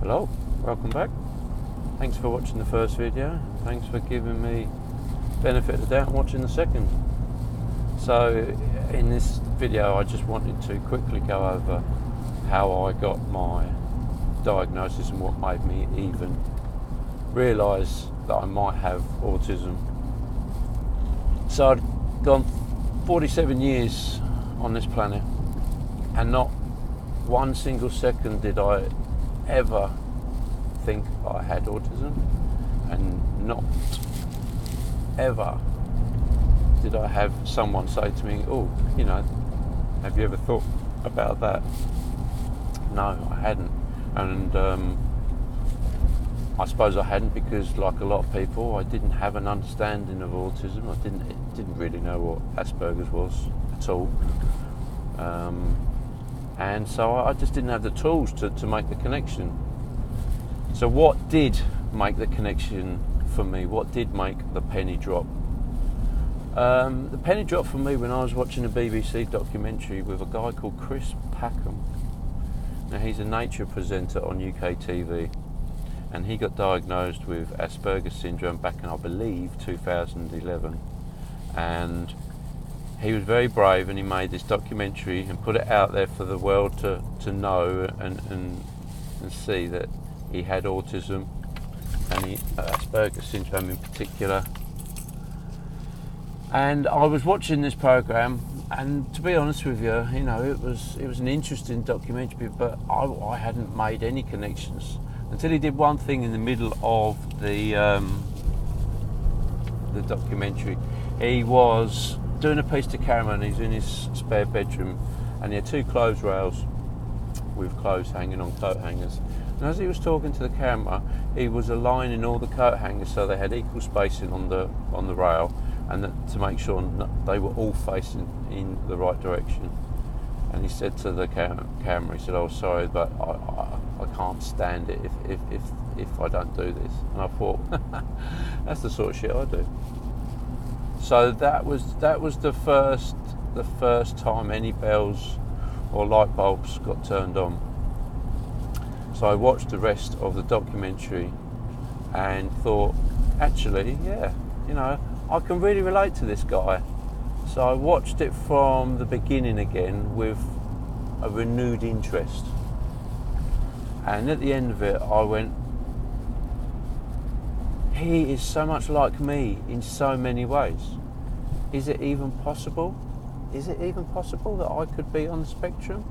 Hello, welcome back. Thanks for watching the first video. Thanks for giving me benefit of the doubt and watching the second. So in this video I just wanted to quickly go over how I got my diagnosis and what made me even realise that I might have autism. So I'd gone 47 years on this planet, and not one single second did I ever think I had autism, and not ever did I have someone say to me, oh, you know, have you ever thought about that? No, I hadn't. And I suppose I hadn't because, like a lot of people, I didn't have an understanding of autism. I didn't really know what Aspergers was at all. And so I just didn't have the tools to make the connection. So what did make the connection for me? What did make the penny drop? The penny dropped for me when I was watching a BBC documentary with a guy called Chris Packham. Now, he's a nature presenter on UK TV, and he got diagnosed with Aspergers syndrome back in, I believe, 2011. And he was very brave, and he made this documentary and put it out there for the world to know and see that he had autism, and Aspergers syndrome in particular. And I was watching this program, and to be honest with you, you know, it was an interesting documentary, but I hadn't made any connections until he did one thing in the middle of the documentary. He was doing a piece to camera, and he's in his spare bedroom, and he had two clothes rails with clothes hanging on coat hangers. And as he was talking to the camera, he was aligning all the coat hangers so they had equal spacing on the rail, and to make sure they were all facing in the right direction. And he said to the camera, he said, "Oh, sorry, but I can't stand it if I don't do this." And I thought, that's the sort of shit I do. So that was the first time any bells or light bulbs got turned on. So I watched the rest of the documentary and thought, actually, yeah, you know, I can really relate to this guy. So I watched it from the beginning again with a renewed interest. And at the end of it, I went, he is so much like me in so many ways. Is it even possible? Is it even possible that I could be on the spectrum?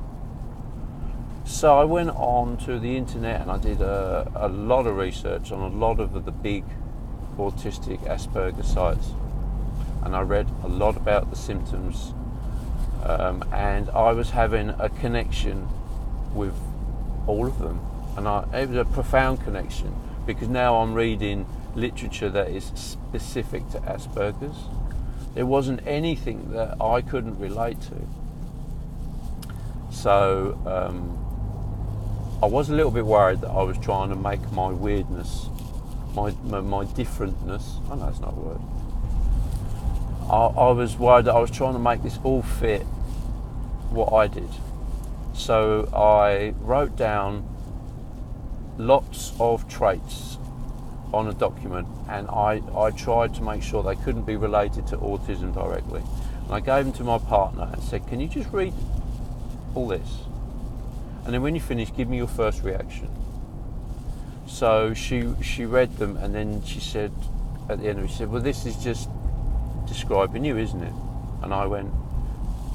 So I went on to the internet and I did a lot of research on a lot of the big autistic Asperger sites, and I read a lot about the symptoms, and I was having a connection with all of them, and it was a profound connection, because now I'm reading literature that is specific to Asperger's. There wasn't anything that I couldn't relate to. So I was a little bit worried that I was trying to make my weirdness, my differentness, I know it's not a word, I was worried that I was trying to make this all fit what I did. So I wrote down lots of traits on a document, and I tried to make sure they couldn't be related to autism directly. And I gave them to my partner and said, can you just read all this? And then when you finish, give me your first reaction. So she read them, and then she said, at the end of it, she said, well, this is just describing you, isn't it? And I went,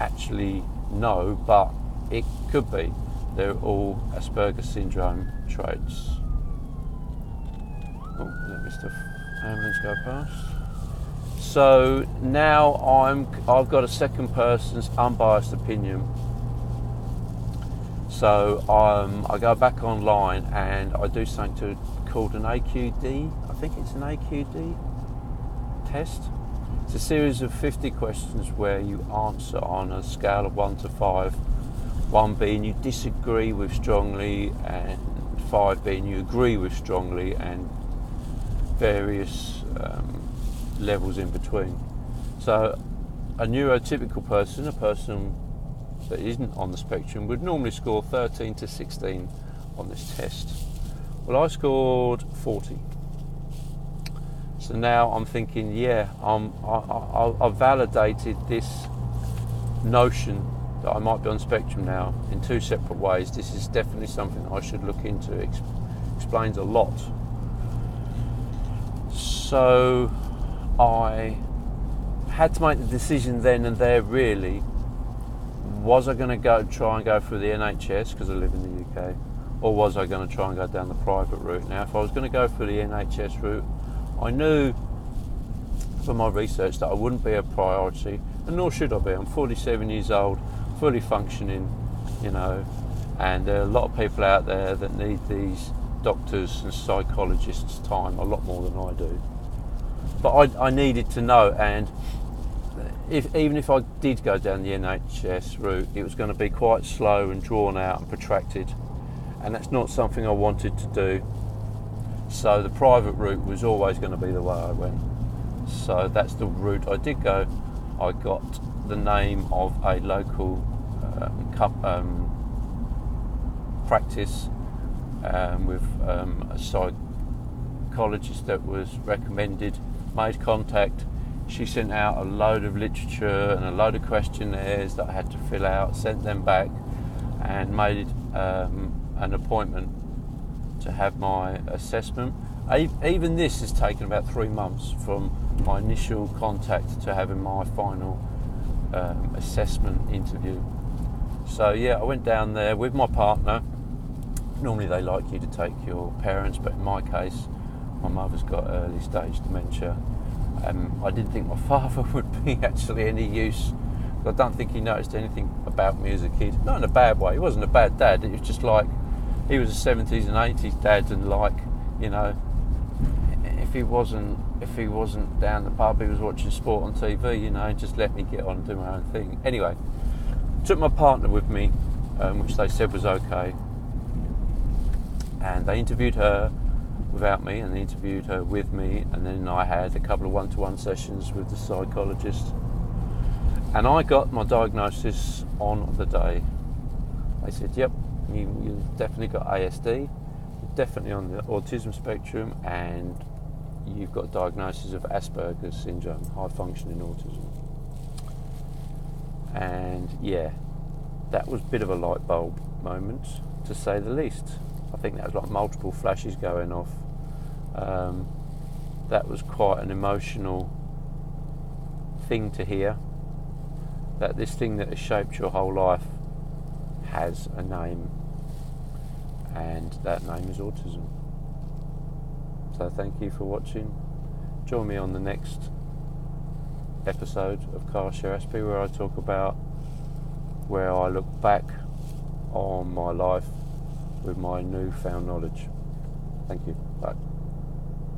actually, no, but it could be. They're all Asperger syndrome traits. Oh, let Mr. Ambulance go past. So now I've got a second person's unbiased opinion. So I go back online and I do something called an AQD. I think it's an AQD test. It's a series of 50 questions where you answer on a scale of 1 to 5. 1 being you disagree with strongly, and 5 being you agree with strongly, and various levels in between. So a neurotypical person, a person that isn't on the spectrum, would normally score 13 to 16 on this test. Well, I scored 40. So now I'm thinking, yeah, I've validated this notion that I might be on spectrum now in two separate ways. This is definitely something I should look into. Explains a lot. So I had to make the decision then and there, really. Was I going to try and go through the NHS because I live in the UK, or was I going to try and go down the private route? Now, if I was going to go through the NHS route, I knew from my research that I wouldn't be a priority, and nor should I be. I'm 47 years old, fully functioning, and there are a lot of people out there that need these doctors and psychologists' time a lot more than I do. But I needed to know, and even if I did go down the NHS route, it was going to be quite slow and drawn out and protracted, and that's not something I wanted to do. So the private route was always going to be the way I went. So that's the route I did go. I got the name of a local practice with a psychologist that was recommended, made contact. She sent out a load of literature and a load of questionnaires that I had to fill out, sent them back, and made an appointment to have my assessment. Even this has taken about 3 months from my initial contact to having my final assessment interview. So yeah, I went down there with my partner. Normally they like you to take your parents, but in my case, my mother's got early stage dementia. I didn't think my father would be actually any use. I don't think he noticed anything about me as a kid. Not in a bad way. He wasn't a bad dad. It was just like he was a 70s and 80s dad, and if he wasn't down the pub, he was watching sport on TV. Just let me get on and do my own thing. Anyway, took my partner with me, which they said was okay, and they interviewed her without me, and they interviewed her with me, and then I had a couple of one-to-one sessions with the psychologist, and I got my diagnosis on the day. They said, yep, you've definitely got ASD, you're definitely on the autism spectrum, and you've got a diagnosis of Aspergers syndrome, high functioning autism. And yeah, that was a bit of a light bulb moment, to say the least. I think that was like multiple flashes going off. That was quite an emotional thing to hear, that this thing that has shaped your whole life has a name, and that name is autism. So thank you for watching. Join me on the next episode of Car Share Aspie, where I talk about where I look back on my life with my newfound knowledge. Thank you. Bye.